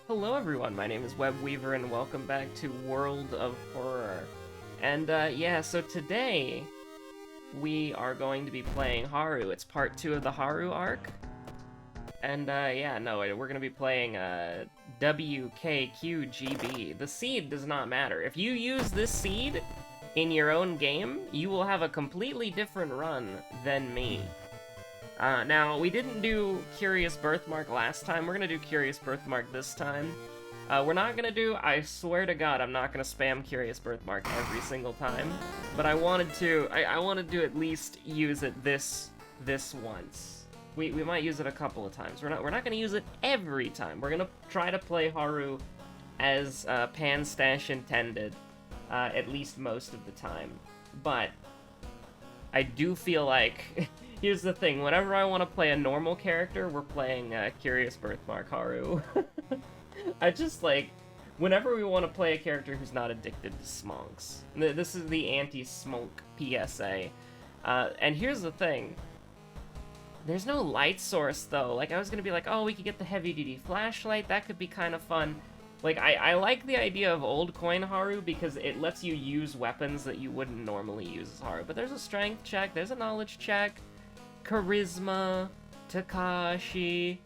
Hello everyone, my name is Webweaver and welcome back to World of Horror. And yeah, so today we are going to be playing Haru. It's part 2 of the Haru arc. And yeah, no, we're going to be playing WKQGB. The seed does not matter. If you use this seed in your own game, you will have a completely different run than me. Now, we didn't do Curious Birthmark last time. We're gonna do Curious Birthmark this time. We're not gonna do, I swear to God, I'm not gonna spam Curious Birthmark every single time. But I wanted to, I wanted to at least use it this once. We might use it a couple of times. We're not gonna use it every time. We're gonna try to play Haru as Pan Stash intended, at least most of the time. But I do feel like here's the thing, whenever I want to play a normal character, we're playing Curious Birthmark Haru. I just, like, whenever we want to play a character who's not addicted to smonks. This is the anti-smoke PSA. And here's the thing. There's no light source, though. Like, I was going to be like, oh, we could get the heavy-duty flashlight. That could be kind of fun. Like, I like the idea of old coin Haru because it lets you use weapons that you wouldn't normally use as Haru. But there's a strength check, there's a knowledge check, charisma, Takashi,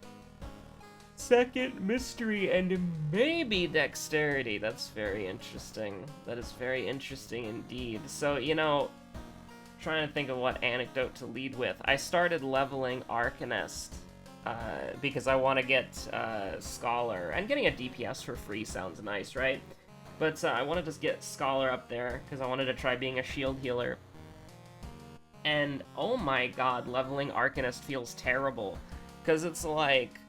second mystery, and maybe dexterity. That's very interesting. That is very interesting indeed. So, you know, trying to think of what anecdote to lead with. I started leveling Arcanist because I want to get Scholar, and getting a DPS for free sounds nice, right? But I want to just get Scholar up there because I wanted to try being a shield healer. And oh my god, leveling Arcanist feels terrible. Because it's like,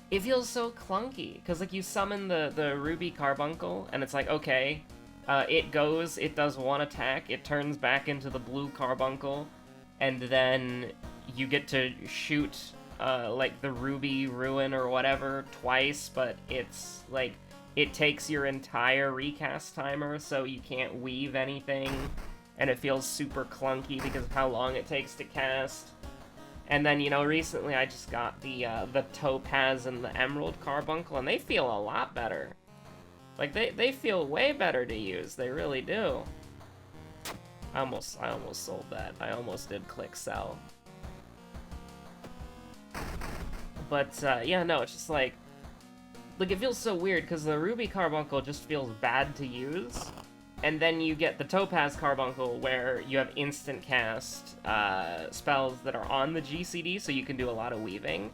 it feels so clunky. Because like you summon the Ruby Carbuncle, and it's like, okay, it goes, it does one attack, it turns back into the blue Carbuncle, and then you get to shoot like the Ruby Ruin or whatever twice, but it's like, it takes your entire recast timer, so you can't weave anything. And it feels super clunky because of how long it takes to cast. And then, you know, recently I just got the Topaz and the Emerald Carbuncle, and they feel a lot better. Like, they feel way better to use, they really do. I almost sold that. I almost did click sell. But, yeah, no, it's just like, it feels so weird, because the Ruby Carbuncle just feels bad to use. And then you get the Topaz Carbuncle, where you have instant cast spells that are on the GCD, so you can do a lot of weaving.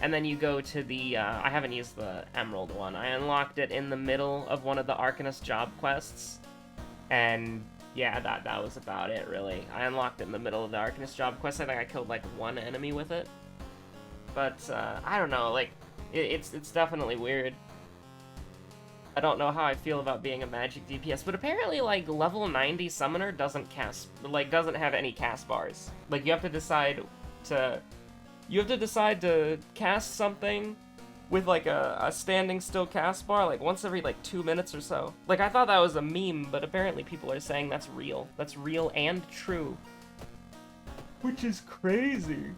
And then you go to the, I haven't used the Emerald one. I unlocked it in the middle of one of the Arcanist job quests. And yeah, that was about it, really. I unlocked it in the middle of the Arcanist job quest. I think I killed, like, one enemy with it. But, I don't know, like, it's definitely weird. I don't know how I feel about being a magic DPS, but apparently, like, level 90 summoner doesn't have any cast bars. Like, you have to decide to cast something with, like, a standing still cast bar, like, once every, like, 2 minutes or so. Like, I thought that was a meme, but apparently people are saying that's real. That's real and true. Which is crazy.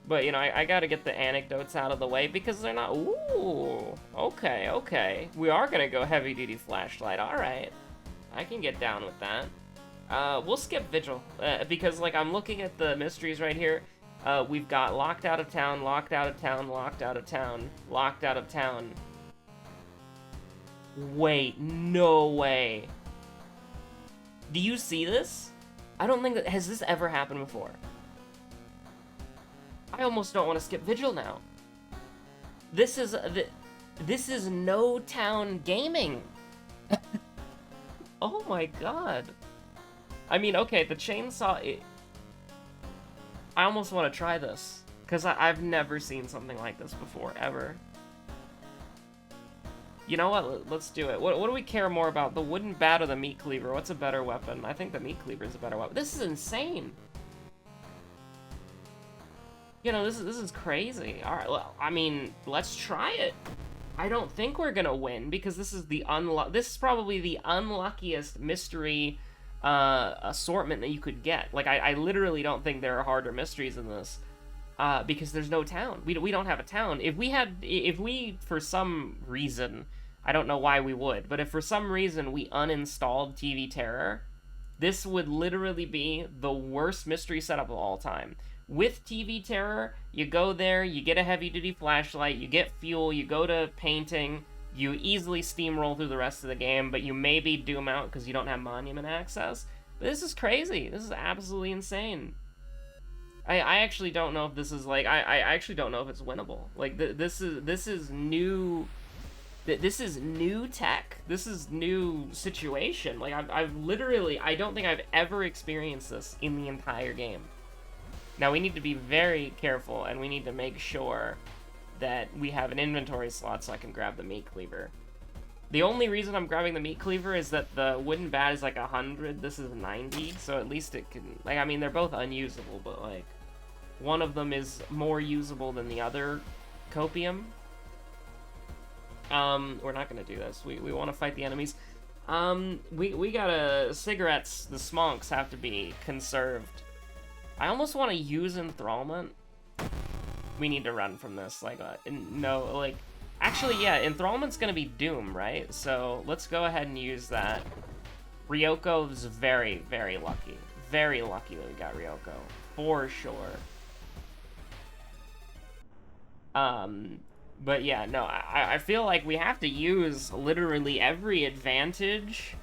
But, you know, I gotta get the anecdotes out of the way because they're not... Ooh, okay. We are gonna go heavy-duty flashlight, alright. I can get down with that. We'll skip Vigil, because, like, I'm looking at the mysteries right here. We've got locked out of town, locked out of town, locked out of town, locked out of town. Wait, no way. Do you see this? I don't think that... Has this ever happened before? I almost don't want to skip Vigil now. This is no town gaming. Oh my god. I mean, okay, the chainsaw. I almost want to try this because I've never seen something like this before ever. You know what? Let's do it. What do we care more about? The wooden bat or the meat cleaver? What's a better weapon? I think the meat cleaver is a better weapon. This is insane. You know, this is crazy. Alright, well, I mean, let's try it. I don't think we're gonna win, because this is probably the unluckiest mystery assortment that you could get. Like, I literally don't think there are harder mysteries in this. because there's no town. We don't have a town. If we, for some reason, I don't know why we would, but if for some reason we uninstalled TV Terror, this would literally be the worst mystery setup of all time. With TV Terror, you go there, you get a heavy-duty flashlight, you get fuel, you go to painting, you easily steamroll through the rest of the game, but you maybe doom out because you don't have monument access. But this is crazy. This is absolutely insane. I actually don't know if this is, like, I actually don't know if it's winnable. Like, this is new... This is new tech. This is new situation. Like, I've literally... I don't think I've ever experienced this in the entire game. Now, we need to be very careful, and we need to make sure that we have an inventory slot so I can grab the meat cleaver. The only reason I'm grabbing the meat cleaver is that the wooden bat is like 100, this is 90, so at least it can... Like, I mean, they're both unusable, but, like, one of them is more usable than the other copium. We're not gonna do this. We want to fight the enemies. We gotta... Cigarettes, the smonks, have to be conserved. I almost want to use enthrallment. We need to run from this. Like, no, like... Actually, yeah, enthrallment's gonna be Doom, right? So, let's go ahead and use that. Ryoko's very, very lucky. Very lucky that we got Ryoko. For sure. But yeah, no, I feel like we have to use literally every advantage.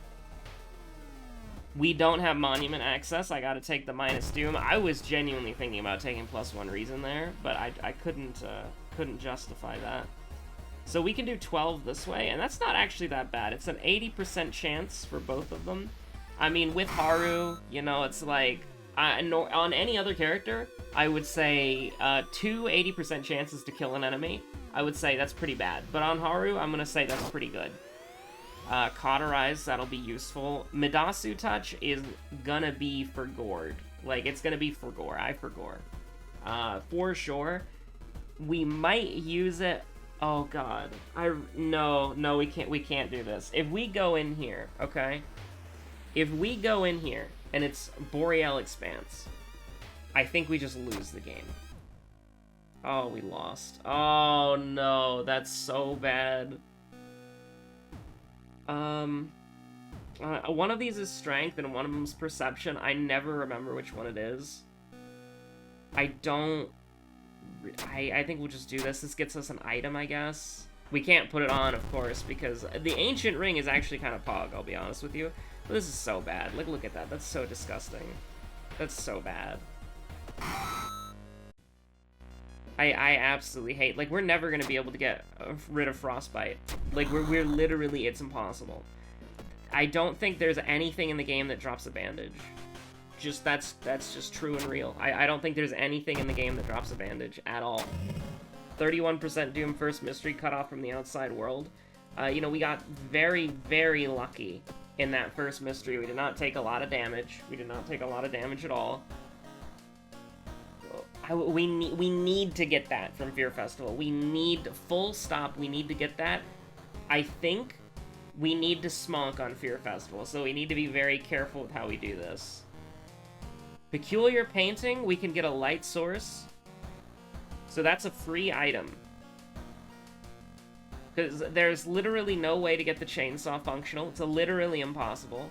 We don't have monument access. I gotta take the minus Doom. I was genuinely thinking about taking +1 reason there, but I couldn't justify that. So we can do 12 this way, and that's not actually that bad. It's an 80% chance for both of them. I mean, with Haru, you know, it's like... on any other character, I would say 2 80% chances to kill an enemy. I would say that's pretty bad. But on Haru, I'm gonna say that's pretty good. Cauterize, that'll be useful. Midasu Touch is gonna be for Gourd. Like, it's gonna be for Gore. I for Gore. For sure. We might use it... Oh, God. No, we can't do this. If we go in here, okay? If we go in here, and it's Boreal Expanse, I think we just lose the game. Oh, we lost. Oh, no. That's so bad. One of these is Strength, and one of them's Perception. I never remember which one it is. I think we'll just do this. This gets us an item, I guess. We can't put it on, of course, because the Ancient Ring is actually kind of pog, I'll be honest with you. But this is so bad. Like, look at that. That's so disgusting. That's so bad. I absolutely hate... Like, we're never going to be able to get rid of Frostbite. Like, we're literally... It's impossible. I don't think there's anything in the game that drops a bandage. Just, that's just true and real. I don't think there's anything in the game that drops a bandage at all. 31% Doom first mystery cut off from the outside world. You know, we got very, very lucky in that first mystery. We did not take a lot of damage. We did not take a lot of damage at all. We need to get that from Fear Festival. We need, full stop, we need to get that. I think we need to smonk on Fear Festival, so we need to be very careful with how we do this. Peculiar Painting, we can get a light source. So that's a free item. Because there's literally no way to get the chainsaw functional. It's literally impossible.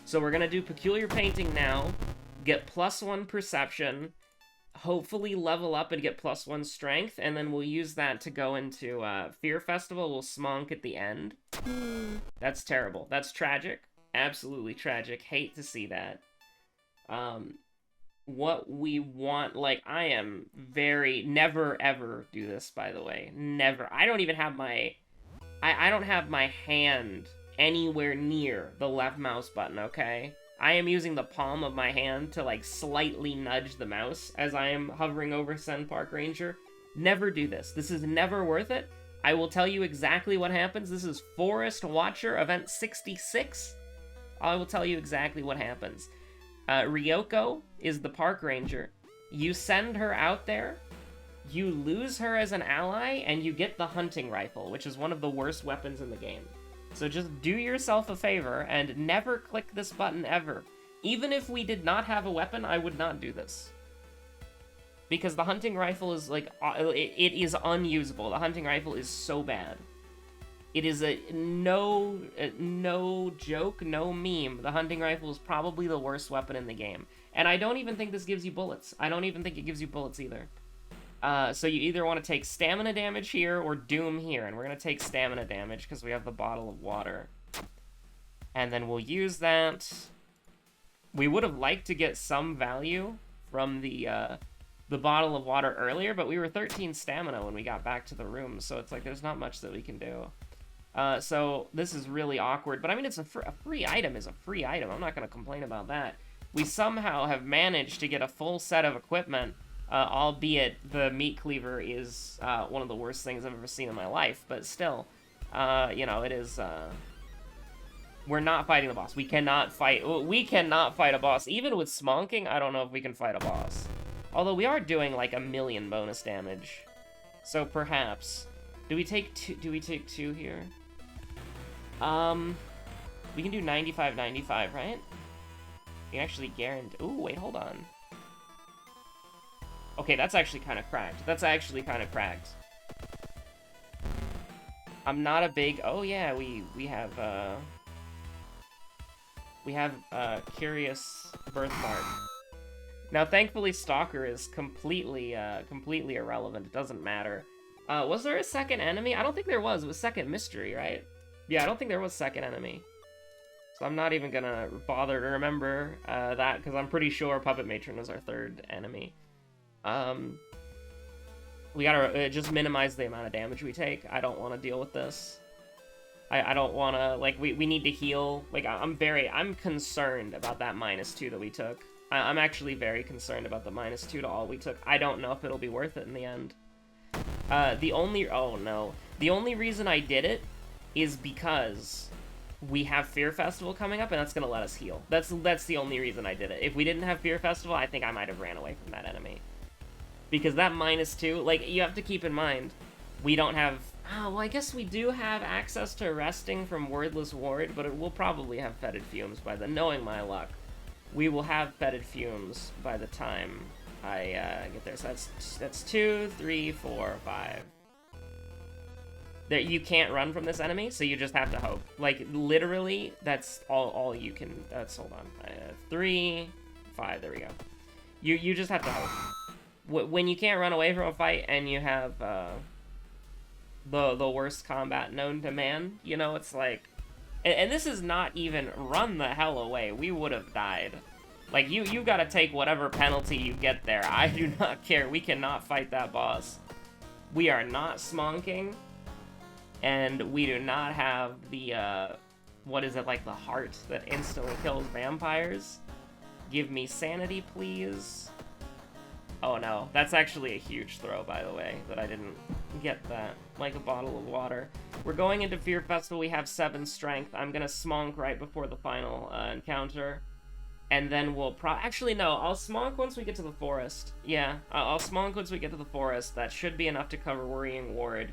So we're gonna do Peculiar Painting now, get +1 Perception, hopefully level up and get +1 Strength, and then we'll use that to go into Fear Festival. We'll smonk at the end. That's terrible. That's tragic. Absolutely tragic. Hate to see that. What we want, like, I am very... Never, ever do this, by the way. Never. I don't even have my... I don't have my hand anywhere near the left mouse button, okay? I am using the palm of my hand to, like, slightly nudge the mouse as I am hovering over Send Park Ranger. Never do this. This is never worth it. I will tell you exactly what happens. This is Forest Watcher, Event 66. I will tell you exactly what happens. Ryoko is the park ranger. You send her out there, you lose her as an ally, and you get the hunting rifle, which is one of the worst weapons in the game. So just do yourself a favor and never click this button ever. Even if we did not have a weapon, I would not do this. Because the hunting rifle is, like, it is unusable. The hunting rifle is so bad. It is no joke, no meme. The hunting rifle is probably the worst weapon in the game. And I don't even think this gives you bullets. I don't even think it gives you bullets either. So you either want to take stamina damage here or doom here. And we're going to take stamina damage because we have the bottle of water. And then we'll use that. We would have liked to get some value from the bottle of water earlier, but we were 13 stamina when we got back to the room, so it's like there's not much that we can do. So this is really awkward, but I mean, it's a free item is a free item. I'm not going to complain about that. We somehow have managed to get a full set of equipment, albeit the meat cleaver is one of the worst things I've ever seen in my life, but still, you know, it is... We're not fighting the boss. We cannot fight a boss. Even with smonking, I don't know if we can fight a boss. Although we are doing like 1,000,000 bonus damage. So perhaps. Do we take two here? We can do 95, right? We can actually guarantee. Ooh, wait, hold on. Okay, that's actually kind of cracked. I'm not a big... Oh yeah, we have Curious Birthmark. Now, thankfully, Stalker is completely irrelevant. It doesn't matter. Was there a second enemy? I don't think there was. It was second mystery, right? Yeah, I don't think there was second enemy. So I'm not even gonna bother to remember that, because I'm pretty sure Puppet Matron was our third enemy. We gotta just minimize the amount of damage we take. I don't want to deal with this. I don't want to, like, we need to heal. Like, I'm concerned about that -2 that we took. I'm actually very concerned about the -2 to all we took. I don't know if it'll be worth it in the end. The only reason I did it is because we have Fear Festival coming up, and that's gonna let us heal. That's the only reason I did it. If we didn't have Fear Festival, I think I might have ran away from that enemy. Because that -2, like, you have to keep in mind, we don't have... Oh, well, I guess we do have access to resting from Wordless Ward, but it will probably have Fetid Fumes by the... Knowing my luck, we will have Fetid Fumes by the time I get there. So that's 2, 3, 4, 5. There, you can't run from this enemy, so you just have to hope. Like, literally, that's all you can... hold on. 3, 5, there we go. You just have to hope. When you can't run away from a fight and you have... the worst combat known to man, you know, it's like... And this is not even run the hell away. We would have died. Like, you gotta take whatever penalty you get there. I do not care. We cannot fight that boss. We are not smonking. And we do not have the, what is it, like the heart that instantly kills vampires? Give me sanity, please. Oh no, that's actually a huge throw, by the way, that I didn't get that. Like a bottle of water. We're going into Fear Festival, we have 7 strength. I'm gonna smonk right before the final encounter. And then we'll actually, no, I'll smonk once we get to the forest. Yeah, I'll smonk once we get to the forest. That should be enough to cover Worrying Ward.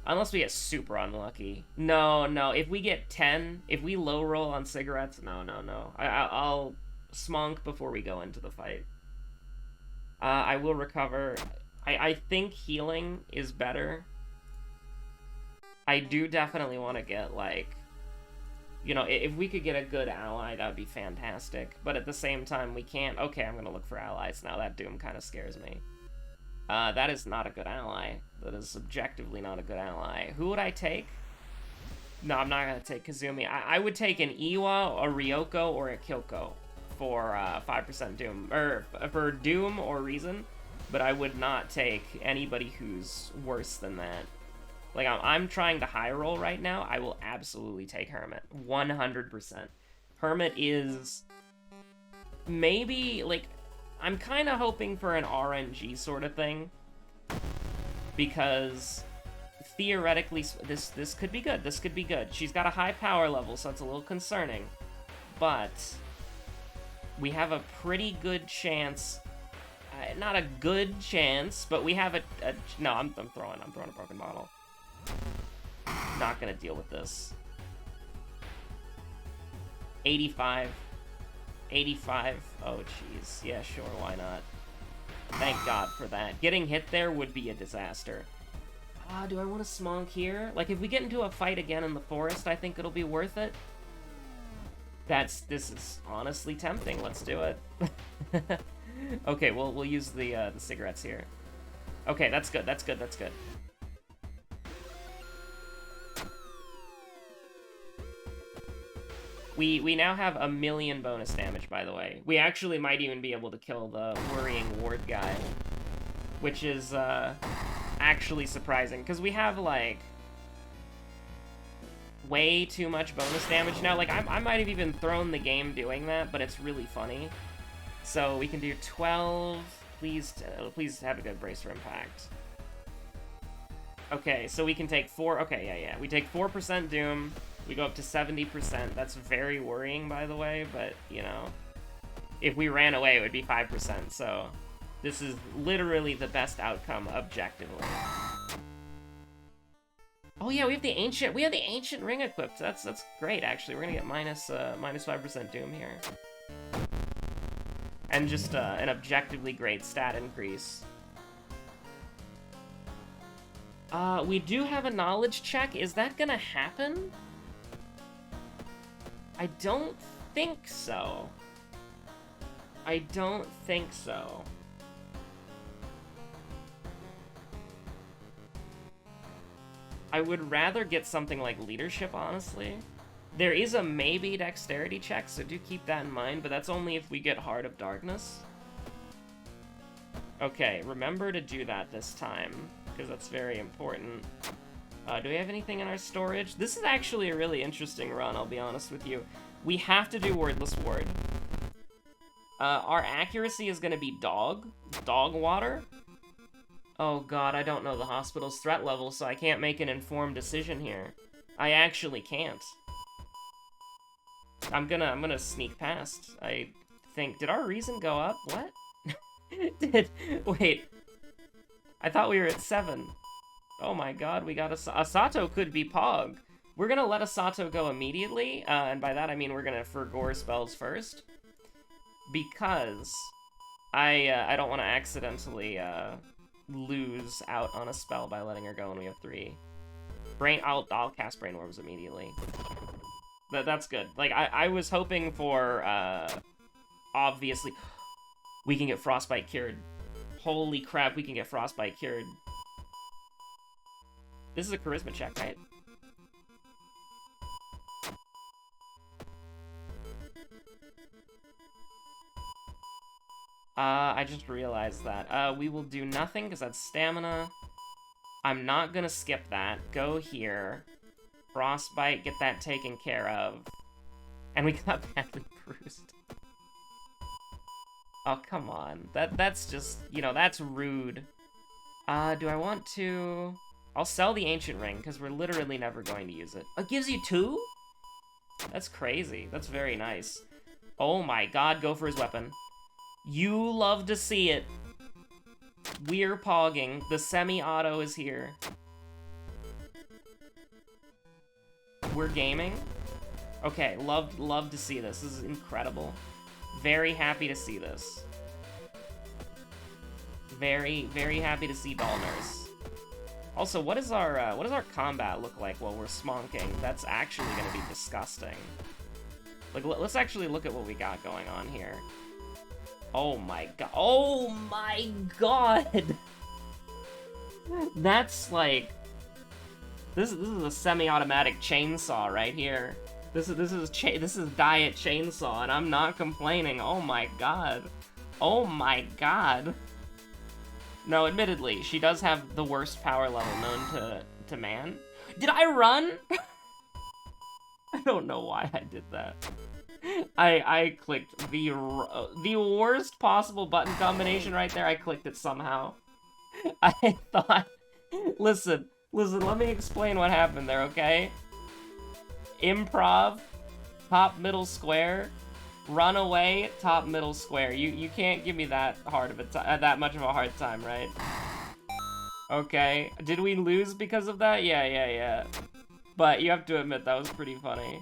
Unless we get super unlucky. No, if we get 10, if we low roll on cigarettes, no. I'll smonk before we go into the fight. I will recover. I think healing is better. I do definitely want to get, like... You know, if we could get a good ally, that would be fantastic. But at the same time, we can't... Okay, I'm going to look for allies now. That Doom kind of scares me. That is not a good ally. That is subjectively not a good ally. Who would I take? No, I'm not going to take Kazumi. I would take an Iwa, a Ryoko, or a Kyoko for 5% Doom. Or for Doom or Reason. But I would not take anybody who's worse than that. Like, I'm trying to high roll right now. I will absolutely take Hermit. 100%. Hermit is... Maybe, like... I'm kind of hoping for an RNG sort of thing. Because... Theoretically, this could be good. This could be good. She's got a high power level, so it's a little concerning. But... We have a pretty good chance... not a good chance, but we have a no, I'm throwing a broken bottle. Not gonna deal with this. 85. 85. Oh, jeez. Yeah, sure, why not? Thank God for that. Getting hit there would be a disaster. Do I want to smonk here? Like, if we get into a fight again in the forest, I think it'll be worth it. This is honestly tempting. Let's do it. Okay, we'll use the cigarettes here. Okay, that's good, that's good, that's good. We now have 1,000,000 bonus damage, by the way. We actually might even be able to kill the worrying ward guy, which is, actually surprising, because we have, like, way too much bonus damage now. Like, I might have even thrown the game doing that, but it's really funny. So we can do 12. Please have a good brace for impact. Okay, so we can take 4. Okay, yeah. We take 4% Doom. We go up to 70%. That's very worrying, by the way, but, you know, if we ran away, it would be 5%, so this is literally the best outcome objectively. Oh yeah, we have the ancient ring equipped. That's great, actually. We're gonna get minus 5% Doom here. And just an objectively great stat increase. We do have a knowledge check. Is that gonna happen? I don't think so. I don't think so. I would rather get something like leadership, honestly. There is a maybe dexterity check, so do keep that in mind, but that's only if we get Heart of Darkness. Okay, remember to do that this time, because that's very important. Do we have anything in our storage? This is actually a really interesting run, I'll be honest with you. We have to do Wordless Ward. Our accuracy is going to be dog water. Oh god, I don't know the hospital's threat level, so I can't make an informed decision here. I actually can't. I'm gonna sneak past. I think, did our reason go up? What? Wait. I thought we were at 7. Oh my god, we got Asato could be Pog. We're gonna let Asato go immediately, and by that I mean we're gonna forgore spells first. Because I don't want to accidentally, lose out on a spell by letting her go when we have 3. I'll cast Brain Orbs immediately. That's good. Like, I was hoping for, obviously, we can get Frostbite cured. Holy crap, we can get Frostbite cured. This is a charisma check, right? I just realized that. We will do nothing, because that's stamina. I'm not gonna skip that. Go here. Frostbite, get that taken care of. And we got badly bruised. Oh, come on. That's just, you know, that's rude. Do I want to... I'll sell the Ancient Ring, because we're literally never going to use it. It gives you 2? That's crazy. That's very nice. Oh my god, go for his weapon. You love to see it. We're pogging. The semi-auto is here. We're gaming. Okay, love to see this. This is incredible. Very happy to see this. Very happy to see Doll Nurse. Also, what does our combat look like while we're smonking? That's actually gonna be disgusting. Like, let's actually look at what we got going on here. Oh my god. Oh my god! That's like... This is a semi-automatic chainsaw right here. This is Diet Chainsaw, and I'm not complaining. Oh my god. Oh my god. No, admittedly, she does have the worst power level known to man. Did I run? I don't know why I did that. I clicked the worst possible button combination right there. I clicked it somehow. I thought... Listen, let me explain what happened there, okay? Improv, top middle square, run away, top middle square. You can't give me that that much of a hard time, right? Okay. Did we lose because of that? Yeah. But you have to admit that was pretty funny.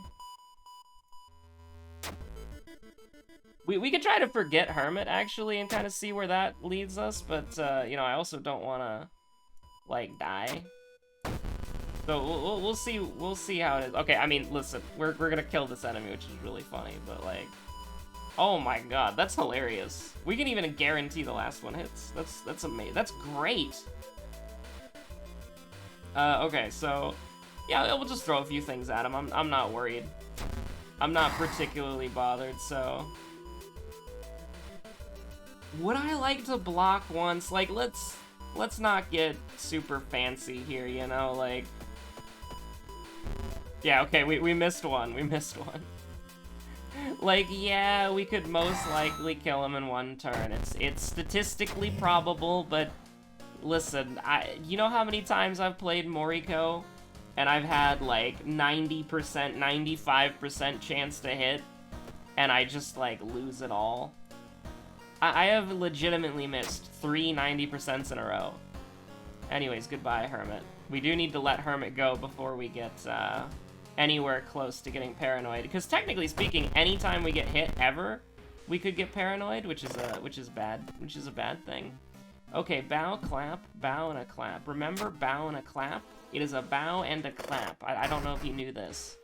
We could try to forget Hermit, actually, and kind of see where that leads us, but, you know, I also don't want to, like, die. So we'll see how it is. Okay, I mean, listen, we're gonna kill this enemy, which is really funny, but, like... Oh my god, that's hilarious. We can even guarantee the last one hits. That's amazing. That's great. Okay, so... Yeah, we'll just throw a few things at him. I'm not worried. I'm not particularly bothered, so... Would I like to block once? Like, let's not get super fancy here, you know, like... Yeah, okay, we missed one. We missed one. Like, yeah, we could most likely kill him in one turn. It's statistically probable, but listen, you know how many times I've played Moriko, and I've had like 90%, 95% chance to hit, and I just like lose it all? I have legitimately missed 3 90% in a row. Anyways, goodbye, Hermit. We do need to let Hermit go before we get anywhere close to getting paranoid, because technically speaking, anytime we get hit ever, we could get paranoid, which is a bad thing. Okay, bow, clap, bow, and a clap. Remember, bow and a clap? It is a bow and a clap. I don't know if you knew this.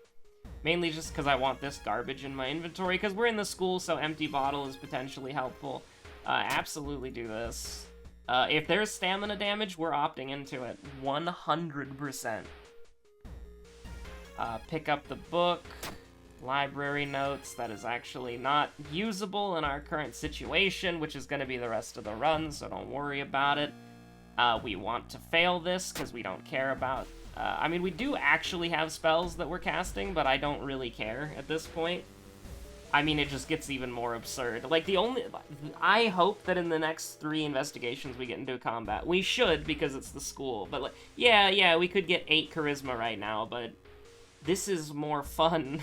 Mainly just because I want this garbage in my inventory, because we're in the school, so empty bottle is potentially helpful. Absolutely do this. If there's stamina damage, we're opting into it. 100%. Pick up the book, library notes, that is actually not usable in our current situation, which is going to be the rest of the run, so don't worry about it. We want to fail this, because we don't care about... I mean, we do actually have spells that we're casting, but I don't really care at this point. I mean, it just gets even more absurd. Like, I hope that in the next 3 investigations we get into combat. We should, because it's the school, but, like, yeah, we could get 8 charisma right now, but... This is more fun.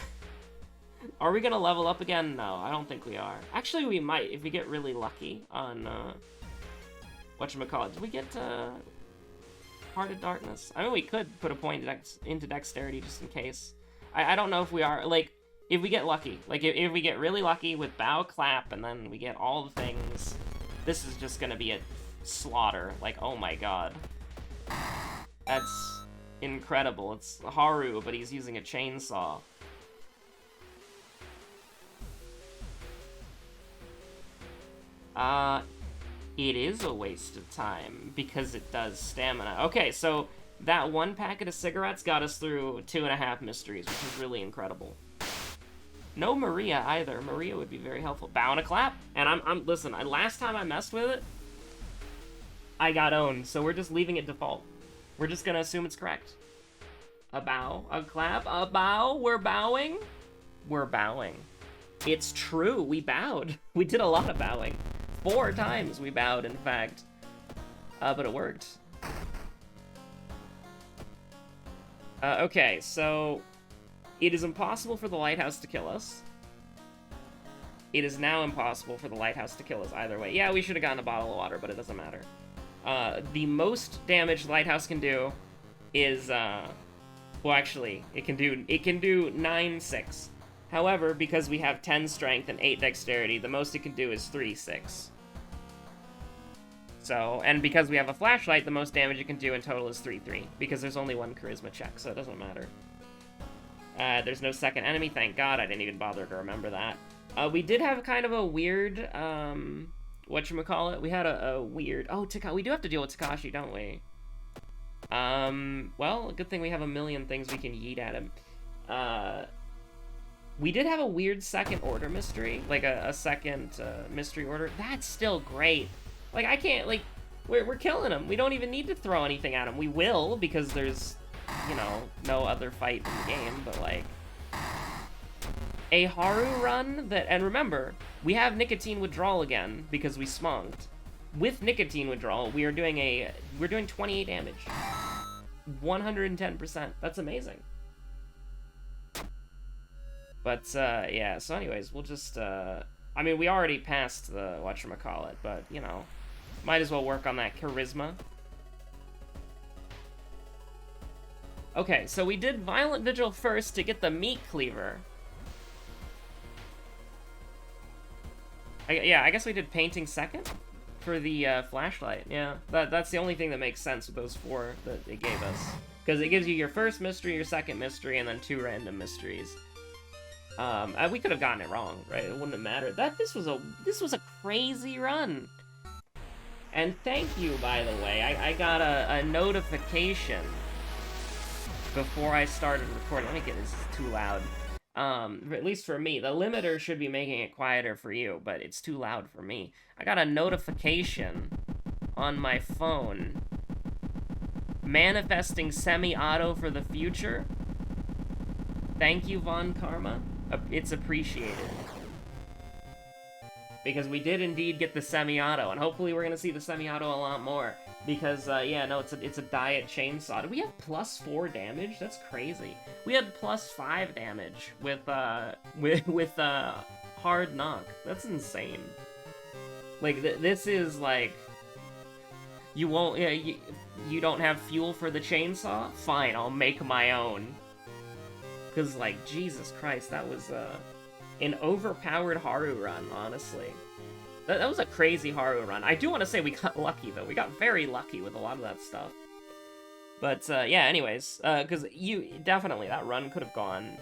Are we gonna level up again? No, I don't think we are. Actually, we might, if we get really lucky on, whatchamacallit. Did we get, Heart of Darkness? I mean, we could put a point into Dexterity just in case. I don't know if we are, like, if we get lucky. Like, if we get really lucky with Bow, Clap, and then we get all the things, this is just gonna be a slaughter. Like, oh my god. That's... incredible. It's Haru, but he's using a chainsaw. It is a waste of time, because it does stamina. Okay, so that 1 packet of cigarettes got us through 2.5 mysteries, which is really incredible. No Maria, either. Maria would be very helpful. Bow and a clap, and listen, last time I messed with it, I got owned, so we're just leaving it default. We're just gonna assume it's correct. A bow, a clap, a bow, we're bowing? We're bowing. It's true, we bowed. We did a lot of bowing. 4 times we bowed, in fact. But it worked. Okay, so... It is impossible for the lighthouse to kill us. It is now impossible for the lighthouse to kill us either way. Yeah, we should have gotten a bottle of water, but it doesn't matter. The most damage the lighthouse can do is, well, actually, it can do 9-6. However, because we have 10 strength and 8 dexterity, the most it can do is 3-6. So, and because we have a flashlight, the most damage it can do in total is 3-3, because there's only 1 charisma check, so it doesn't matter. There's no second enemy, thank God. I didn't even bother to remember that. We did have kind of a weird, whatchamacallit? We had a weird... Oh, we do have to deal with Takashi, don't we? Well, good thing we have a million things we can yeet at him. We did have a weird second order mystery, like a second mystery order. That's still great. Like, I can't, like, we're killing him. We don't even need to throw anything at him. We will, because there's, you know, no other fight in the game, but, like... A Haru run that, and remember, we have nicotine withdrawal again, because we smonked. With nicotine withdrawal, we're doing 28 damage. 110%. That's amazing. But, yeah, so anyways, we'll just, I mean, we already passed the whatchamacallit, but, you know, might as well work on that charisma. Okay, so we did Violent Vigil first to get the meat cleaver. Yeah, I guess we did painting second for the flashlight. Yeah, that's the only thing that makes sense with those 4 that it gave us. Because it gives you your first mystery, your second mystery, and then 2 random mysteries. We could have gotten it wrong, right? It wouldn't have mattered. This was a crazy run. And thank you, by the way. I got a notification before I started recording. Let me get this. It's too loud. At least for me. The limiter should be making it quieter for you, but it's too loud for me. I got a notification on my phone manifesting semi-auto for the future. Thank you, Von Karma. It's appreciated. Because we did indeed get the semi-auto, and hopefully we're gonna see the semi-auto a lot more. Because, yeah, no, it's a diet chainsaw. Did we have +4 damage? That's crazy. We had +5 damage with hard knock. That's insane. Like, this is, like... You won't... Yeah, you don't have fuel for the chainsaw? Fine, I'll make my own. Because, like, Jesus Christ, that was, an overpowered Haru run, honestly. That was a crazy Haru run. I do want to say we got lucky, though. We got very lucky with a lot of that stuff. But, yeah, anyways, because definitely, that run could have gone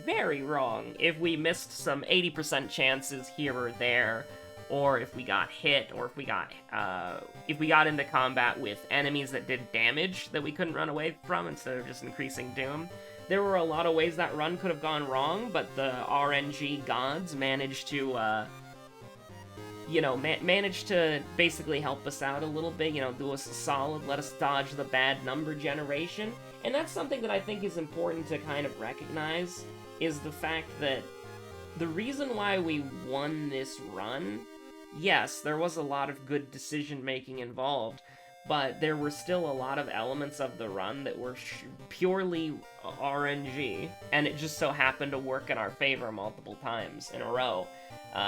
very wrong if we missed some 80% chances here or there, or if we got hit, or if we got into combat with enemies that did damage that we couldn't run away from instead of just increasing doom. There were a lot of ways that run could have gone wrong, but the RNG gods managed to, managed to basically help us out a little bit, do us a solid, let us dodge the bad number generation. And that's something that I think is important to kind of recognize, is the fact that the reason why we won this run, yes, there was a lot of good decision-making involved, but there were still a lot of elements of the run that were purely RNG, and it just so happened to work in our favor multiple times in a row,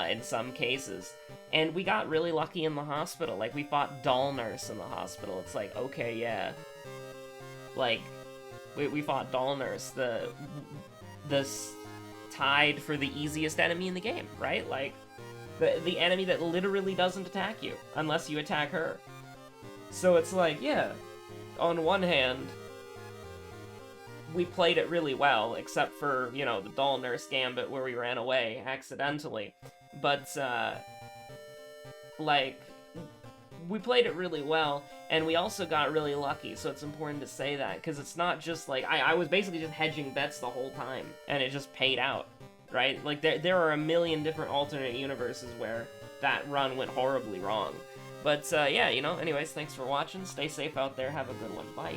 in some cases. And we got really lucky in the hospital. Like, we fought Doll Nurse in the hospital. It's like, okay, yeah. Like, we fought Doll Nurse, this tied for the easiest enemy in the game, right? Like, the enemy that literally doesn't attack you, unless you attack her. So it's like, yeah, on one hand, we played it really well, except for, the Doll Nurse Gambit where we ran away accidentally. But, we played it really well, and we also got really lucky, so it's important to say that, because it's not just, like, I was basically just hedging bets the whole time, and it just paid out, right? Like, there are a million different alternate universes where that run went horribly wrong. But, yeah, anyways, thanks for watching, stay safe out there, have a good one, bye.